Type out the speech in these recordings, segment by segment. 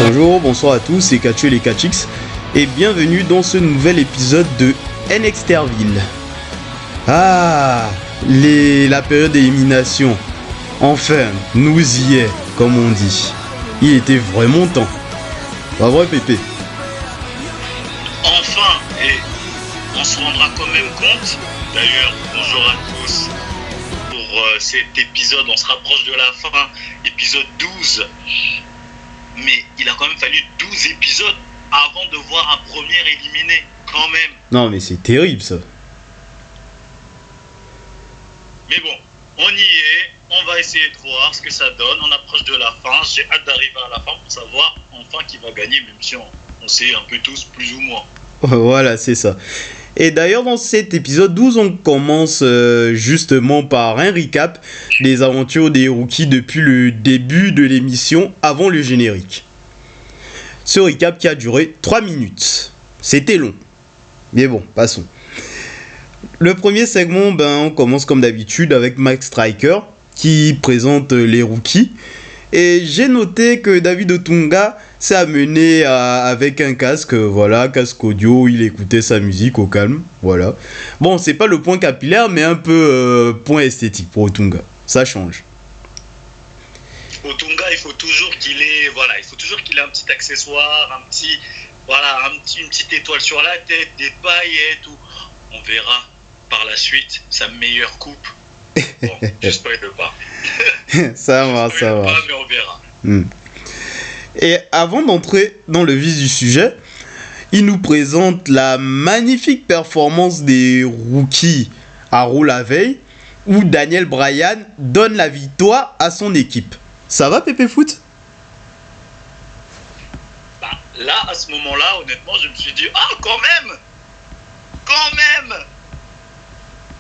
Bonjour, bonsoir à tous, c'est Kachu et les Kachix et bienvenue dans ce nouvel épisode de NXterville. La période d'élimination. Enfin, nous y est, comme on dit. Il était vraiment temps. Pas vrai, Pépé? Enfin, et on se rendra quand même compte. D'ailleurs, bonjour à tous. Pour cet épisode, on se rapproche de la fin, épisode 12. Mais il a quand même fallu 12 épisodes avant de voir un premier éliminé, quand même. Non, mais c'est terrible, ça. Mais bon, on y est. On va essayer de voir ce que ça donne. On approche de la fin. J'ai hâte d'arriver à la fin pour savoir enfin qui va gagner, même si on sait un peu tous plus ou moins. Voilà, c'est ça. Et d'ailleurs, dans cet épisode 12, on commence justement par un recap des aventures des rookies depuis le début de l'émission, avant le générique. Ce recap qui a duré 3 minutes. C'était long. Mais bon, passons. Le premier segment, on commence comme d'habitude avec Mike Striker, qui présente les rookies. Et j'ai noté que David Otunga s'est amené avec un casque, casque audio, il écoutait sa musique au calme, voilà. Bon, c'est pas le point capillaire, mais un peu point esthétique pour Otunga, ça change. Otunga, il faut toujours qu'il ait un petit accessoire, une petite étoile sur la tête, des paillettes, ou on verra par la suite sa meilleure coupe. Bon, je spoil pas. Ça va. Mais on verra. Et avant d'entrer dans le vif du sujet, il nous présente la magnifique performance des rookies à Raw la veille, où Daniel Bryan donne la victoire à son équipe. Ça va, Pépé Foot? Là, à ce moment-là, honnêtement, je me suis dit, quand même,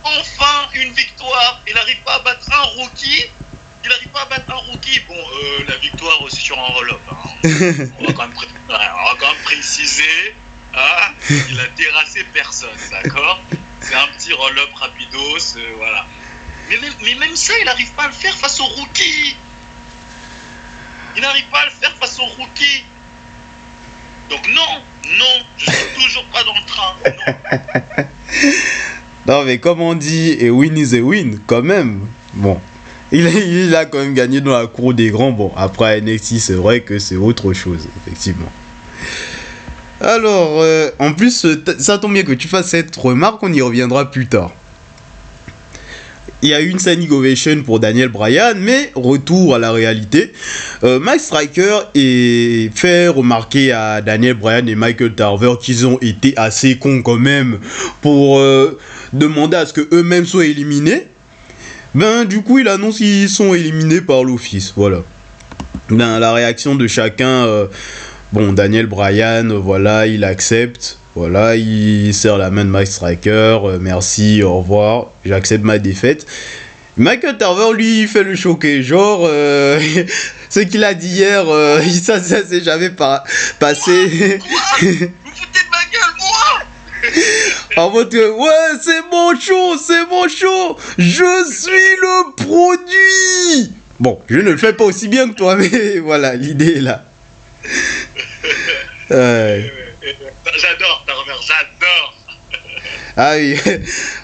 enfin une victoire. Il n'arrive pas à battre un rookie. Bon, la victoire aussi sur un roll-up. On va quand même préciser. Il a terrassé personne, d'accord? C'est un petit roll-up rapidos, voilà. Mais même ça, il n'arrive pas à le faire face aux rookies. Donc non, je suis toujours pas dans le train. Non. Non, mais comme on dit, a win is a win, quand même. Bon, il a quand même gagné dans la cour des grands. Bon, après NXT, c'est vrai que c'est autre chose, effectivement. Alors, en plus, ça tombe bien que tu fasses cette remarque, on y reviendra plus tard. Il y a eu une standing ovation pour Daniel Bryan, mais retour à la réalité. Mike Striker est fait remarquer à Daniel Bryan et Michael Tarver qu'ils ont été assez cons quand même pour demander à ce que eux-mêmes soient éliminés. Du coup, il annonce qu'ils sont éliminés par l'office. Voilà. La réaction de chacun. Daniel Bryan, il accepte. Voilà, il serre la main de Mike Striker, merci, au revoir, j'accepte ma défaite. Michael Tarver, lui, il fait le choqué, genre, ce qu'il a dit hier, ça s'est jamais passé. Quoi? Vous foutez de ma gueule, moi? En mode que, ouais, c'est mon show, je suis le produit. Bon, je ne le fais pas aussi bien que toi, mais voilà, l'idée est là. J'adore Tarver, j'adore. Ah oui,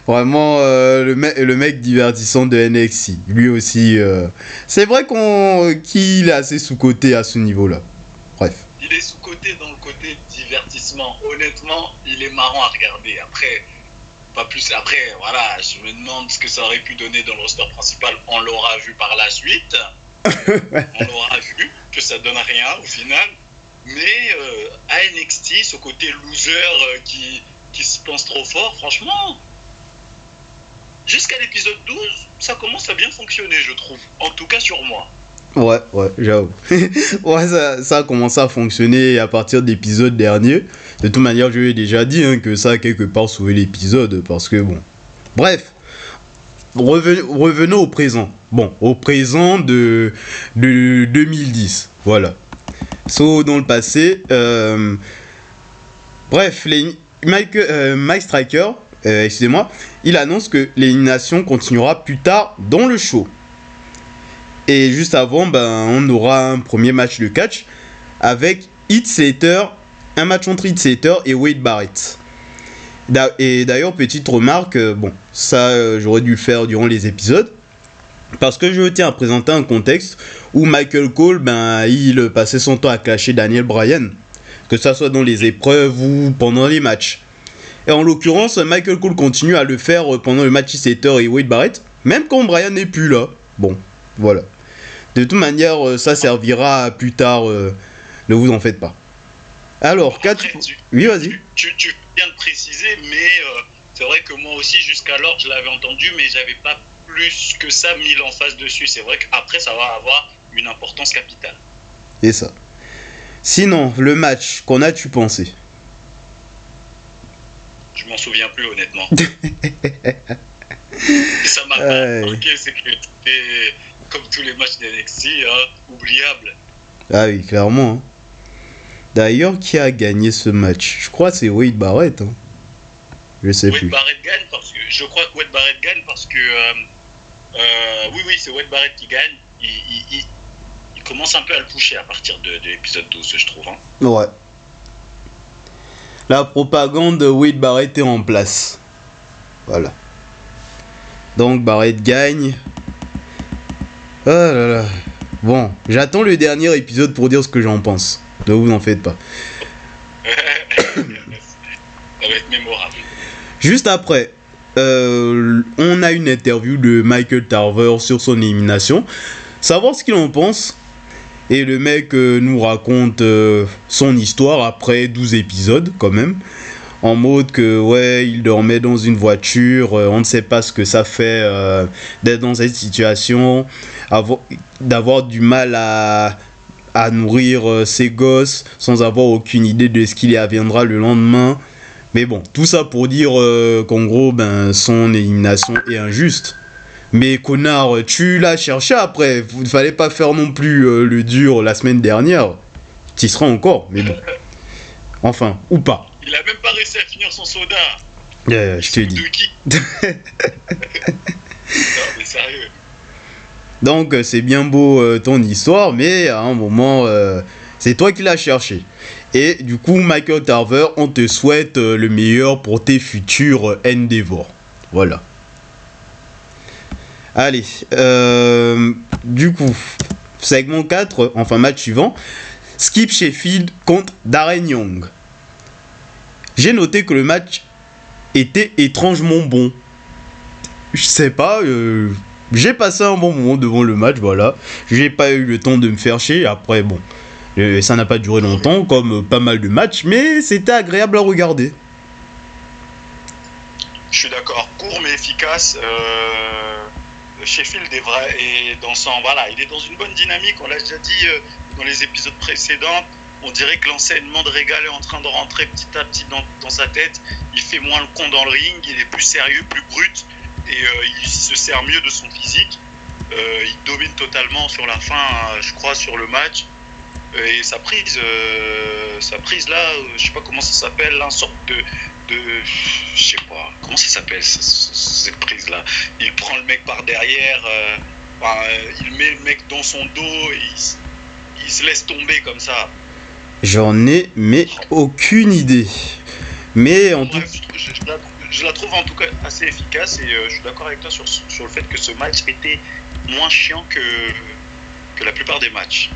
vraiment le mec divertissant de NXT. Lui aussi, c'est vrai qu'il est assez sous-coté à ce niveau-là. Bref. Il est sous-coté dans le côté divertissement. Honnêtement, il est marrant à regarder. Après, pas plus. Après, voilà, je me demande ce que ça aurait pu donner dans le roster principal. On l'aura vu par la suite. On l'aura vu que ça donne rien au final. Mais à NXT, ce côté loser qui se pense trop fort, franchement, jusqu'à l'épisode 12, ça commence à bien fonctionner, je trouve. En tout cas sur moi. Ouais, j'avoue. Ouais, ça a commencé à fonctionner à partir de l'épisode dernier. De toute manière, je lui ai déjà dit que ça a quelque part sauvé l'épisode, parce que bon... Bref, revenons au présent. Bon, au présent de 2010, voilà. Dans le passé, bref, Mike Striker, excusez-moi, il annonce que l'élimination continuera plus tard dans le show. Et juste avant, on aura un premier match de catch avec Heath Slater, un match entre Heath Slater et Wade Barrett. Et d'ailleurs, petite remarque, bon, ça j'aurais dû le faire durant les épisodes, parce que je tiens à présenter un contexte où Michael Cole, il passait son temps à clasher Daniel Bryan, que ça soit dans les épreuves ou pendant les matchs. Et en l'occurrence, Michael Cole continue à le faire pendant le match Heath Slater et Wade Barrett, même quand Bryan n'est plus là. Bon, voilà. De toute manière, ça servira plus tard, ne vous en faites pas. Alors, oui, vas-y. Tu viens de préciser, mais c'est vrai que moi aussi, jusqu'alors, je l'avais entendu, mais j'avais pas plus que ça mis l'emphase dessus. C'est vrai qu'après, ça va avoir une importance capitale. Et ça. Sinon, le match, qu'en as-tu pensé? Je m'en souviens plus, honnêtement. Et ça m'a pas marqué, c'est que c'était, comme tous les matchs d'NXT, oubliable. Ah oui, clairement. Hein. D'ailleurs, qui a gagné ce match? Je crois que c'est Wade Barrett. Hein. Je sais plus. Barrett gagne parce que je crois que Wade Barrett gagne parce que oui, c'est Wade Barrett qui gagne. Il commence un peu à le pusher à partir de l'épisode 12, je trouve. Hein. Ouais. La propagande de Wade Barrett est en place. Voilà. Donc Barrett gagne. Oh là là. Bon, j'attends le dernier épisode pour dire ce que j'en pense. Ne vous en faites pas. Ça va être mémorable. Juste après, on a une interview de Michael Tarver sur son élimination. Savoir ce qu'il en pense. Et le mec nous raconte son histoire après 12 épisodes quand même. En mode que ouais, il dormait dans une voiture, on ne sait pas ce que ça fait d'être dans cette situation, d'avoir du mal à nourrir ses gosses sans avoir aucune idée de ce qu'il y adviendra le lendemain. Mais bon, tout ça pour dire qu'en gros, son élimination est injuste. Mais connard, tu l'as cherché après, il ne fallait pas faire non plus le dur la semaine dernière. Tu y seras encore, mais bon. Enfin, ou pas. Il a même pas réussi à finir son soda. Je te dis. Non, mais sérieux. Donc, c'est bien beau ton histoire, mais à un moment, c'est toi qui l'as cherché. Et du coup, Michael Tarver, on te souhaite le meilleur pour tes futurs endeavors. Voilà. Allez, du coup, segment 4, enfin match suivant, Skip Sheffield contre Darren Young. J'ai noté que le match était étrangement bon. Je sais pas, j'ai passé un bon moment devant le match, voilà. J'ai pas eu le temps de me faire chier, après bon, ça n'a pas duré longtemps, comme pas mal de matchs, mais c'était agréable à regarder. Je suis d'accord, court mais efficace. Sheffield est dans son, voilà, il est dans une bonne dynamique. On l'a déjà dit dans les épisodes précédents. On dirait que l'enseignement de Regal est en train de rentrer petit à petit dans sa tête. Il fait moins le con dans le ring, il est plus sérieux, plus brut, et il se sert mieux de son physique. Il domine totalement sur la fin, je crois, sur le match. Et sa prise là, je sais pas comment ça s'appelle, une sorte de je sais pas comment ça s'appelle cette prise là. Il prend le mec par derrière, il met le mec dans son dos et il se laisse tomber comme ça. J'en ai mais aucune idée. Mais en tout je la trouve en tout cas assez efficace et je suis d'accord avec toi sur le fait que ce match était moins chiant que la plupart des matchs.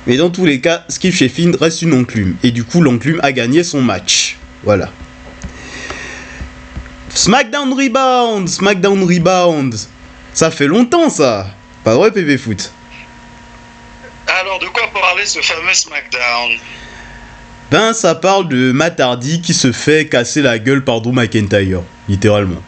Mais dans tous les cas, Skip Sheffield reste une enclume. Et du coup, l'enclume a gagné son match. Voilà. SmackDown Rebound. Ça fait longtemps, ça. Pas vrai, PV Foot? Alors, de quoi parler ce fameux SmackDown? Ça parle de Matt Hardy qui se fait casser la gueule par Drew McIntyre. Littéralement.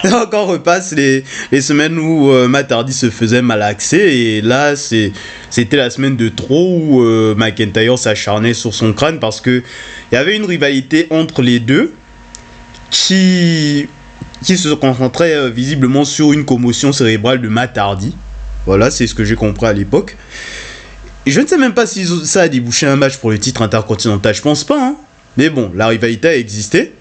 Donc on repasse les semaines où Matt Hardy se faisait malaxer et là c'était la semaine de trop où McIntyre s'acharnait sur son crâne parce que il y avait une rivalité entre les deux qui se concentrait visiblement sur une commotion cérébrale de Matt Hardy. Voilà, c'est ce que j'ai compris à l'époque. Je ne sais même pas si ça a débouché un match pour le titre intercontinental, je pense pas, hein. Mais bon, la rivalité a existé.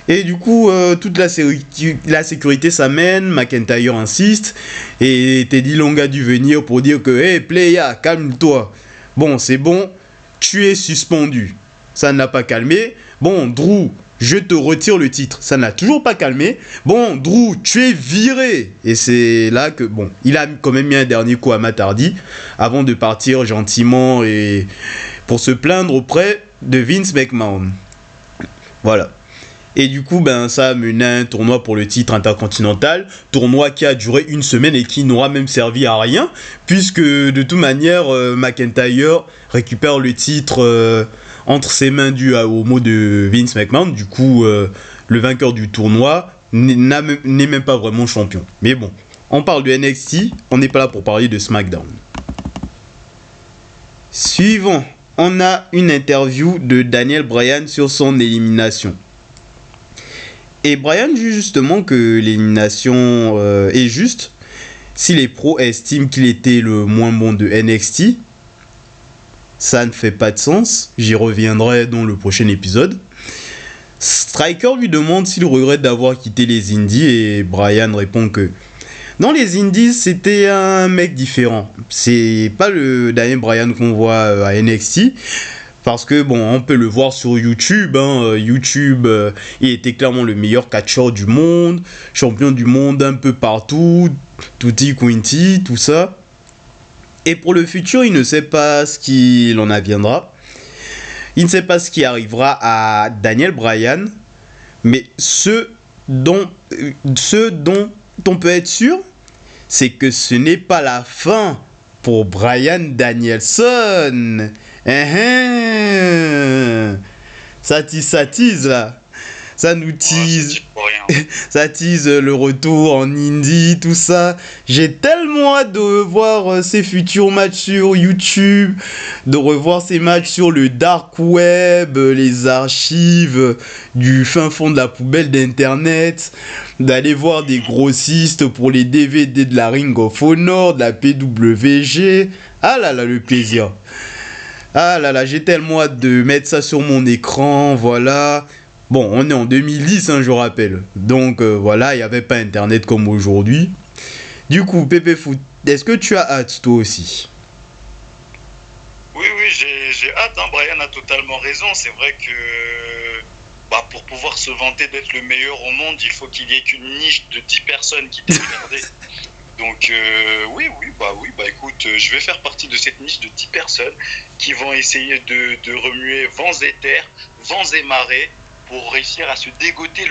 Et du coup, toute la sécurité s'amène, McIntyre insiste, et Teddy Long a dû venir pour dire que « Hey, playa, calme-toi !» Bon, c'est bon, tu es suspendu. Ça n'a pas calmé. Bon, Drew, je te retire le titre. Ça n'a toujours pas calmé. Bon, Drew, tu es viré. Et c'est là que, bon, il a quand même mis un dernier coup à Matt Hardy avant de partir gentiment et pour se plaindre auprès de Vince McMahon. Voilà. Et du coup, ben, ça a mené à un tournoi pour le titre intercontinental. Tournoi qui a duré une semaine et qui n'aura même servi à rien. Puisque, de toute manière, McIntyre récupère le titre entre ses mains dû au mot de Vince McMahon. Du coup, le vainqueur du tournoi n'est même pas vraiment champion. Mais bon, on parle de NXT. On n'est pas là pour parler de SmackDown. Suivant, on a une interview de Daniel Bryan sur son élimination. Et Bryan dit justement que l'élimination est juste si les pros estiment qu'il était le moins bon de NXT. Ça ne fait pas de sens. J'y reviendrai dans le prochain épisode. Striker lui demande s'il regrette d'avoir quitté les Indies et Bryan répond que dans les Indies, c'était un mec différent. C'est pas le Daniel Bryan qu'on voit à NXT. Parce que, bon, on peut le voir sur YouTube. YouTube, il était clairement le meilleur catcheur du monde. Champion du monde un peu partout. Tutti Quinti, tout ça. Et pour le futur, il ne sait pas ce qu'il en adviendra. Il ne sait pas ce qui arrivera à Daniel Bryan. Mais ce dont on peut être sûr, c'est que ce n'est pas la fin pour Bryan Danielson. Ça tease là. Ça nous tease. Ça tease le retour en indie, tout ça. J'ai tellement hâte de revoir ses futurs matchs sur YouTube, de revoir ses matchs sur le dark web, les archives du fin fond de la poubelle d'internet, d'aller voir des grossistes pour les DVD de la Ring of Honor, de la PWG. Ah là là, le plaisir. Ah là là, j'ai tellement hâte de mettre ça sur mon écran, voilà. Bon, on est en 2010, hein, je rappelle. Donc voilà, il n'y avait pas internet comme aujourd'hui. Du coup, Pépé Foot, est-ce que tu as hâte toi aussi? Oui, j'ai hâte, hein. Bryan a totalement raison. C'est vrai que pour pouvoir se vanter d'être le meilleur au monde, il faut qu'il y ait qu'une niche de 10 personnes qui t'aient regardé. Donc oui, écoute, je vais faire partie de cette niche de 10 personnes qui vont essayer de remuer vents et terres, vents et marées pour réussir à se dégoter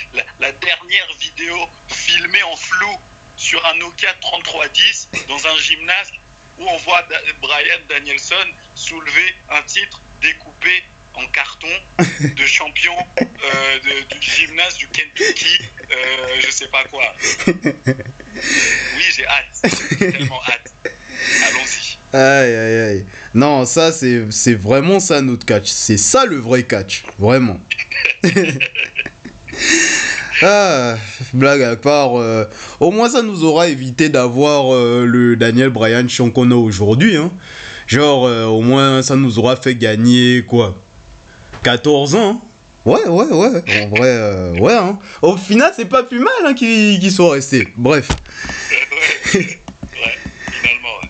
la dernière vidéo filmée en flou sur un Nokia 3310 dans un gymnase où on voit Bryan Danielson soulever un titre découpé en carton de champion du gymnase du Kentucky, je sais pas quoi. Oui, j'ai hâte, j'ai tellement hâte. Allons-y. Aïe. Non, ça c'est vraiment ça notre catch. C'est ça le vrai catch, vraiment. Blague à part, au moins ça nous aura évité d'avoir le Daniel Bryan champion qu'on a aujourd'hui. Hein. Genre, au moins ça nous aura fait gagner quoi, 14 ans. Hein. Ouais. En vrai, ouais. Hein. Au final, c'est pas plus mal hein, qu'ils soient restés. Bref. Ouais, finalement, ouais.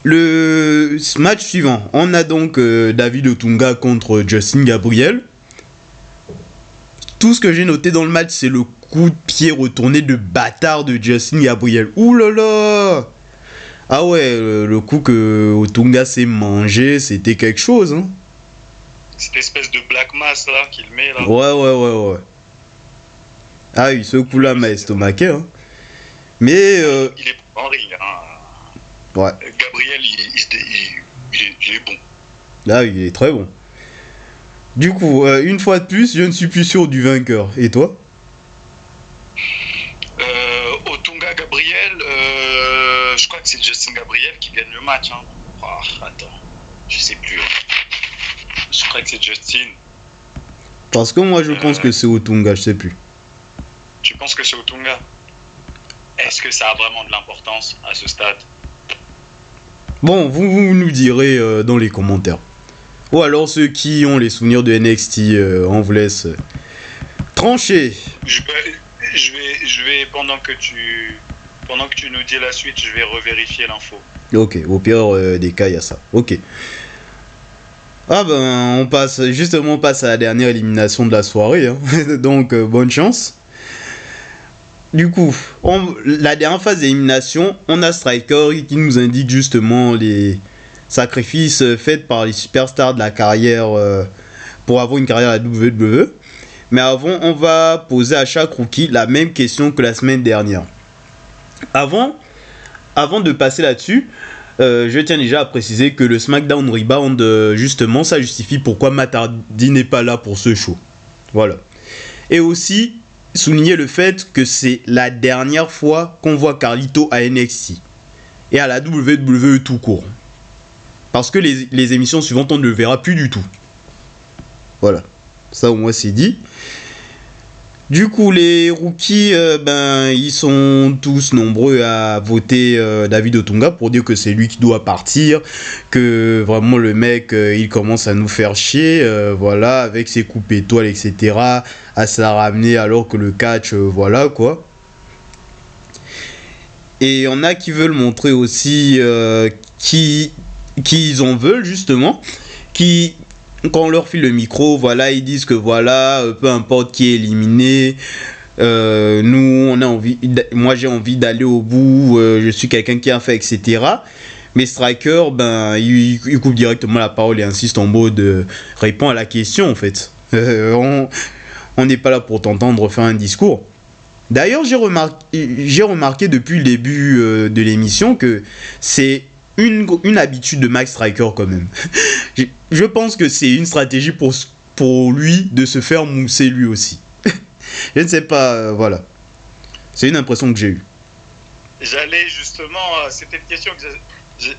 Le match suivant, on a donc David Otunga contre Justin Gabriel. Tout ce que j'ai noté dans le match, c'est le coup de pied retourné de bâtard de Justin Gabriel. Ouh là là! Ah ouais, le coup que Otunga s'est mangé, c'était quelque chose. Hein. Cette espèce de black mass là qu'il met là. Ouais. Ah oui, ce coup-là m'a estomaqué. Hein. Mais. Il est en ring. Hein. Ouais. Gabriel, il est bon. Là, il est très bon. Du coup, une fois de plus, je ne suis plus sûr du vainqueur. Et toi? Otunga Gabriel, je crois que c'est Justin Gabriel qui gagne le match. Hein. Attends, je sais plus. Je crois que c'est Justin. Parce que moi, je pense que c'est Otunga, je sais plus. Tu penses que c'est Otunga? Est-ce que ça a vraiment de l'importance à ce stade? Bon, vous nous direz dans les commentaires. Ou alors ceux qui ont les souvenirs de NXT, on vous laisse trancher. Je vais pendant que tu nous dis la suite, je vais revérifier l'info. Ok, au pire des cas, il y a ça. Ok. Ah ben, on passe à la dernière élimination de la soirée, hein. Donc, bonne chance. Du coup, la dernière phase d'élimination, on a Striker qui nous indique justement les sacrifices faits par les superstars de la carrière pour avoir une carrière à la WWE. Mais avant, on va poser à chaque rookie la même question que la semaine dernière. Avant de passer là-dessus, je tiens déjà à préciser que le SmackDown Rebound, justement, ça justifie pourquoi Matt Hardy n'est pas là pour ce show. Voilà. Et aussi, souligner le fait que c'est la dernière fois qu'on voit Carlito à NXT et à la WWE tout court. Parce que les émissions suivantes, on ne le verra plus du tout. Voilà. Ça, au moins, c'est dit. Du coup, les rookies, ils sont tous nombreux à voter David Otunga pour dire que c'est lui qui doit partir, que vraiment le mec, il commence à nous faire chier, voilà, avec ses coupes étoiles, etc., à se la ramener alors que le catch, voilà, quoi. Et il y en a qui veulent montrer aussi qui ils en veulent, justement, quand on leur file le micro, voilà, ils disent que voilà, peu importe qui est éliminé, nous, moi j'ai envie d'aller au bout, je suis quelqu'un qui a fait, etc. Mais Striker, il coupe directement la parole et insiste en mode répond à la question en fait. On n'est pas là pour t'entendre faire un discours. D'ailleurs, j'ai remarqué depuis le début de l'émission que c'est une habitude de Max Striker quand même. Je pense que c'est une stratégie pour lui de se faire mousser lui aussi. Je ne sais pas, voilà. C'est une impression que j'ai eue. J'allais justement, c'était une question que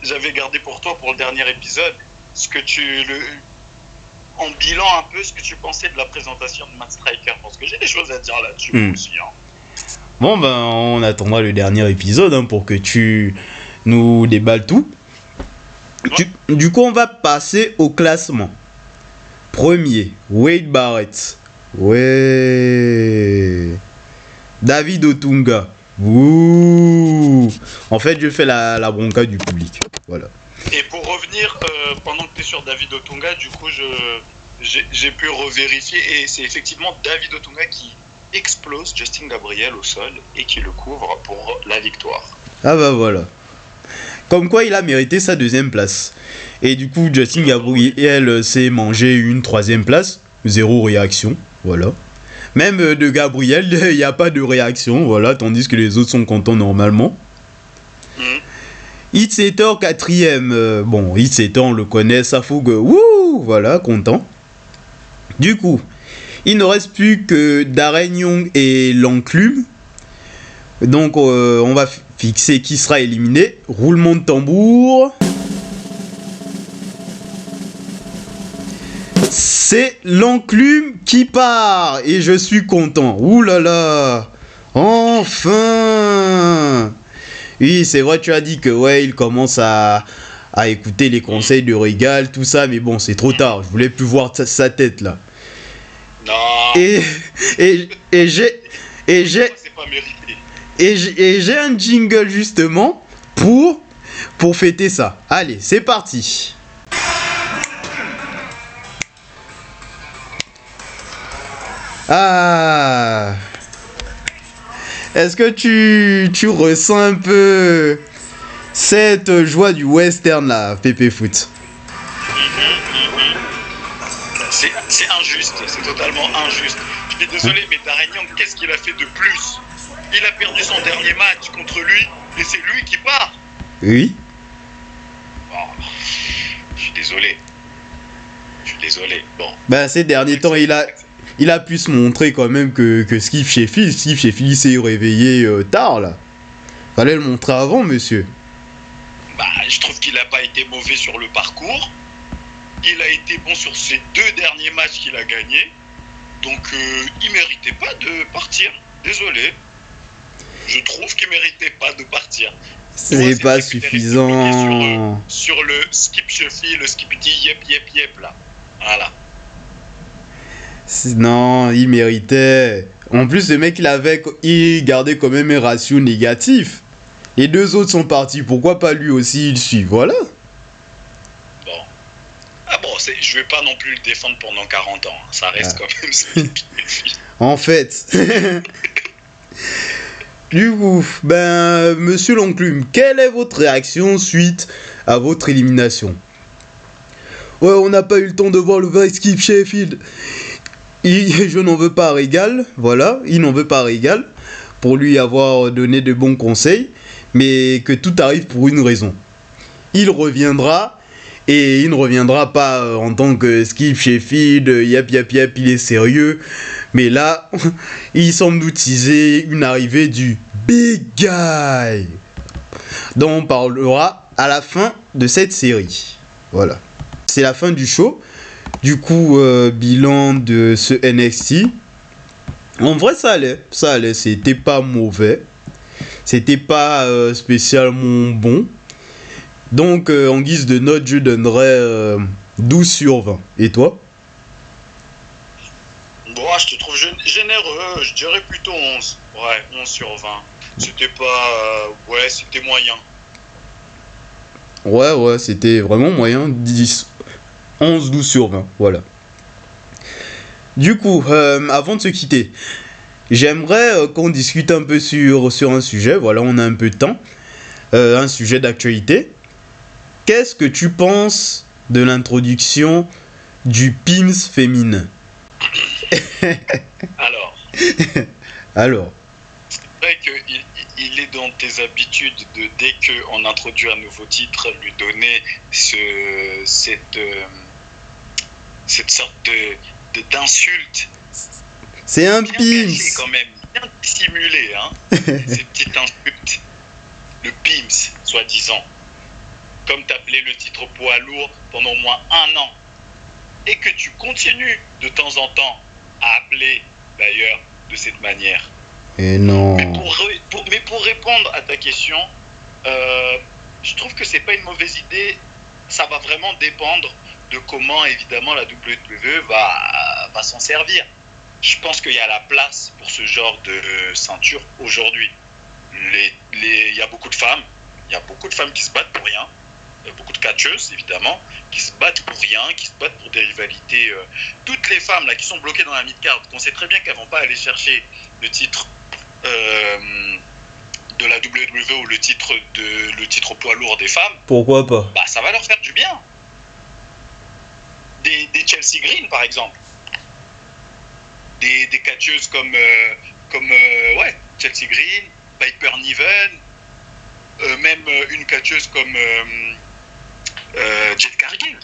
j'avais gardée pour toi pour le dernier épisode. En bilan un peu, ce que tu pensais de la présentation de Matt Striker, parce que j'ai des choses à dire là-dessus aussi. Hein. Bon, on attendra le dernier épisode pour que tu nous déballes tout. Du coup, on va passer au classement. Premier, Wade Barrett. Ouais. David Otunga. Ouh. En fait, je fais la bronca du public. Voilà. Et pour revenir, pendant que tu es sur David Otunga, du coup, j'ai pu revérifier et c'est effectivement David Otunga qui explose Justin Gabriel au sol et qui le couvre pour la victoire. Ah bah voilà. Comme quoi il a mérité sa deuxième place. Et du coup Justin Gabriel s'est mangé une troisième place. Zéro réaction. Voilà. Même de Gabriel, il n'y a pas de réaction. Voilà. Tandis que les autres sont contents normalement. Hitsetter quatrième. Bon, Hitsetter on le connaît. Ça fougue. Wouh. Voilà, content. Du coup, il ne reste plus que Darren Young et l'enclume. Donc on va fixer qui sera éliminé. Roulement de tambour. C'est l'enclume qui part. Et je suis content. Ouh là là. Enfin. Oui, c'est vrai, tu as dit que ouais, il commence à écouter les conseils de Régal, tout ça. Mais bon, c'est trop tard. Je voulais plus voir sa tête là. Non. Et j'ai... C'est pas mérité. Et j'ai un jingle justement pour fêter ça. Allez, c'est parti. Ah. Est-ce que tu ressens un peu cette joie du western là, Pépé Foot? C'est injuste, c'est totalement injuste. Je suis désolé, mais Darren Young, qu'est-ce qu'il a fait de plus? Il a perdu son dernier match contre lui et c'est lui qui part. Oui. Bon, je suis désolé. Bon. Ces derniers temps, il a pu se montrer quand même que Skip Sheffield s'est réveillé tard là. Fallait le montrer avant, monsieur. Je trouve qu'il n'a pas été mauvais sur le parcours. Il a été bon sur ses 2 derniers matchs qu'il a gagnés. Donc il méritait pas de partir. Désolé. Je trouve qu'il méritait pas de partir. C'est pas suffisant. Sur le Skip Sheffield, le Skip dit yep là. Voilà. Non, il méritait. En plus, le mec, il gardait quand même un ratio négatif. Les 2 autres sont partis, pourquoi pas lui aussi il suit, voilà. Bon. Ah bon, je vais pas non plus le défendre pendant 40 ans. Ça reste quand même... En fait. Du coup, monsieur l'enclume, quelle est votre réaction suite à votre élimination? Ouais, on n'a pas eu le temps de voir le vrai skip Sheffield. Je n'en veux pas à Régal, voilà, il n'en veut pas à Régal, pour lui avoir donné de bons conseils, mais que tout arrive pour une raison. Il reviendra, et il ne reviendra pas en tant que skip Sheffield, yap, il est sérieux, mais là, il semble nous teaser une arrivée du Big Guy, dont on parlera à la fin de cette série. Voilà. C'est la fin du show. Du coup, bilan de ce NXT. En vrai, ça allait. C'était pas mauvais. C'était pas spécialement bon. Donc, en guise de note, je donnerais 12 sur 20. Et toi? Bon, je te trouve généreux. Je dirais plutôt 11. Ouais, 11 sur 20. C'était pas... ouais, c'était moyen. Ouais, c'était vraiment moyen. 11-12 sur 20, voilà. Du coup, avant de se quitter, j'aimerais qu'on discute un peu sur un sujet. Voilà, on a un peu de temps. Un sujet d'actualité. Qu'est-ce que tu penses de l'introduction du PIMS féminin? Alors. C'est vrai qu'il est dans tes habitudes de, dès qu'on introduit un nouveau titre, lui donner cette sorte d'insulte. C'est un bien PIMS caché quand même, bien dissimulé, hein. Ces petites insultes. Le PIMS, soi-disant. Comme t'appelais le titre poids lourd pendant au moins 1 an. Et que tu continues de temps en temps à appeler, d'ailleurs, de cette manière. Et non. Mais pour répondre à ta question, je trouve que c'est pas une mauvaise idée. Ça va vraiment dépendre de comment, évidemment, la WWE va s'en servir. Je pense qu'il y a la place pour ce genre de ceinture aujourd'hui. Il y a beaucoup de femmes. Il y a beaucoup de femmes qui se battent pour rien. Il y a beaucoup de catcheuses, évidemment, qui se battent pour rien, qui se battent pour des rivalités. Toutes les femmes là qui sont bloquées dans la mid-card, qu'on sait très bien qu'elles vont pas aller chercher le titre de la WWE ou le titre poids lourd des femmes. Pourquoi pas? Bah, ça va leur faire du bien. Des Chelsea Green, par exemple. Des catcheuses comme Chelsea Green, Piper Niven, même une catcheuse comme Jade Cargill.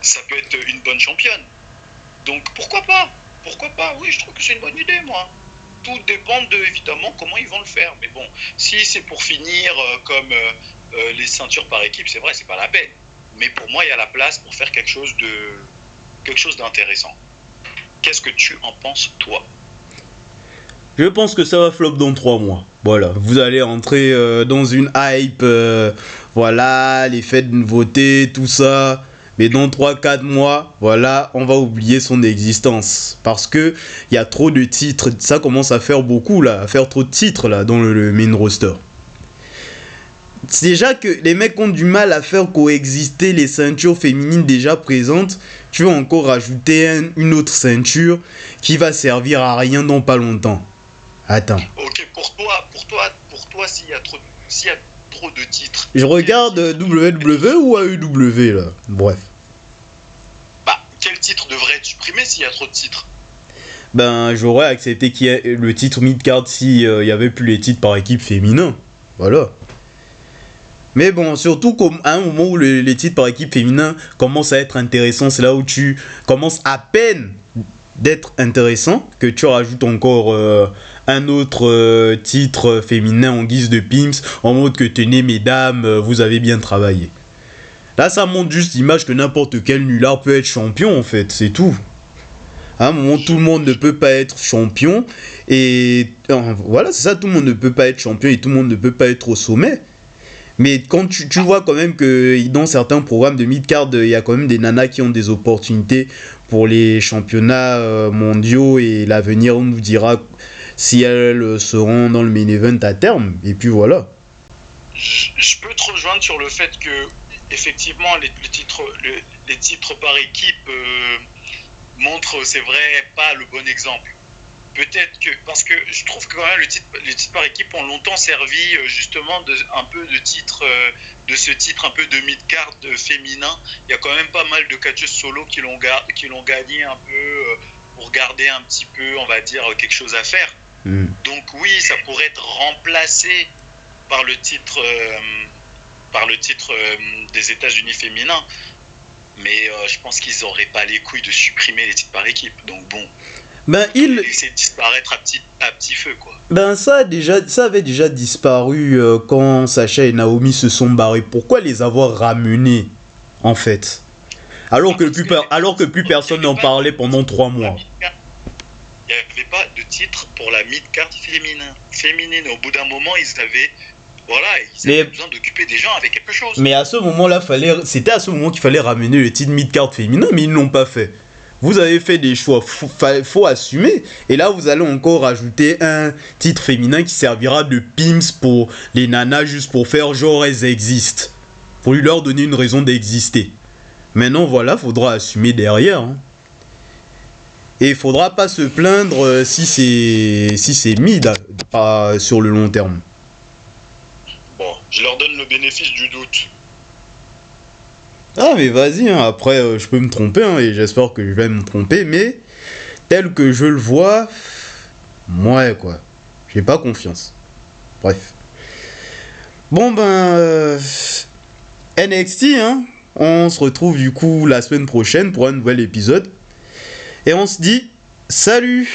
Ça peut être une bonne championne. Donc pourquoi pas? Oui, je trouve que c'est une bonne idée, moi. Tout dépend évidemment comment ils vont le faire. Mais bon, si c'est pour finir comme les ceintures par équipe, c'est vrai, c'est pas la peine. Mais pour moi, il y a la place pour faire quelque chose d'intéressant. Qu'est-ce que tu en penses, toi? Je pense que ça va flop dans 3 mois. Voilà, vous allez rentrer dans une hype, voilà, les fêtes de nouveautés, tout ça. Mais dans 3-4 mois, voilà, on va oublier son existence. Parce que il y a trop de titres. Ça commence à faire beaucoup, là, à faire trop de titres, là, dans le main roster. C'est déjà que les mecs ont du mal à faire coexister les ceintures féminines déjà présentes. Tu vas encore rajouter une autre ceinture qui va servir à rien dans pas longtemps. Attends. Ok, pour toi, s'il y a trop de titres. Je regarde WWE ou AEW là. Bref. Bah, quel titre devrait être supprimé s'il y a trop de titres? Ben, j'aurais accepté qu'il y ait le titre mid-card si il y avait plus les titres par équipe féminin. Voilà. Mais bon, surtout à un moment où les titres par équipe féminin commencent à être intéressants, c'est là où tu commences à peine d'être intéressant que tu rajoutes encore un autre titre féminin en guise de pimps, en mode que tenez mesdames, vous avez bien travaillé. Là, ça montre juste l'image que n'importe quel nulard peut être champion, en fait, c'est tout. À un moment, tout le monde ne peut pas être champion, et voilà, c'est ça, tout le monde ne peut pas être champion et tout le monde ne peut pas être au sommet. Mais quand tu vois quand même que dans certains programmes de mid-card, il y a quand même des nanas qui ont des opportunités pour les championnats mondiaux, et l'avenir nous dira si elles seront dans le main event à terme. Et puis voilà. Je peux te rejoindre sur le fait que effectivement les titres par équipe montrent, c'est vrai, pas le bon exemple. Peut-être que, parce que je trouve que quand même les titres par équipe ont longtemps servi justement de ce titre un peu de mid-card féminin. Il y a quand même pas mal de catcheuses solo qui l'ont gagné un peu pour garder un petit peu, on va dire, quelque chose à faire. Donc oui, ça pourrait être remplacé par le titre des États-Unis féminins. Mais je pense qu'ils n'auraient pas les couilles de supprimer les titres par équipe. Donc bon, laisser disparaître à petit feu, quoi. Ça avait déjà disparu quand Sacha et Naomi se sont barrés. Pourquoi les avoir ramenés, en fait, alors que plus personne n'en parlait pendant 3 mois. Il n'y avait pas de titre pour la mid-card féminine. Au bout d'un moment, ils avaient besoin d'occuper des gens avec quelque chose. Mais à ce moment-là, c'était à ce moment qu'il fallait ramener le titre mid-card féminin, mais ils ne l'ont pas fait. Vous avez fait des choix, faut assumer. Et là, vous allez encore rajouter un titre féminin qui servira de pimps pour les nanas, juste pour faire genre elles existent. Pour leur donner une raison d'exister. Maintenant, voilà, faudra assumer derrière. Hein. Et il faudra pas se plaindre si c'est mid sur le long terme. Bon, je leur donne le bénéfice du doute. Ah mais vas-y, hein. Après je peux me tromper, hein, et j'espère que je vais me tromper, mais tel que je le vois, ouais quoi, j'ai pas confiance. Bref. Bon NXT, hein, on se retrouve du coup la semaine prochaine pour un nouvel épisode, et on se dit salut.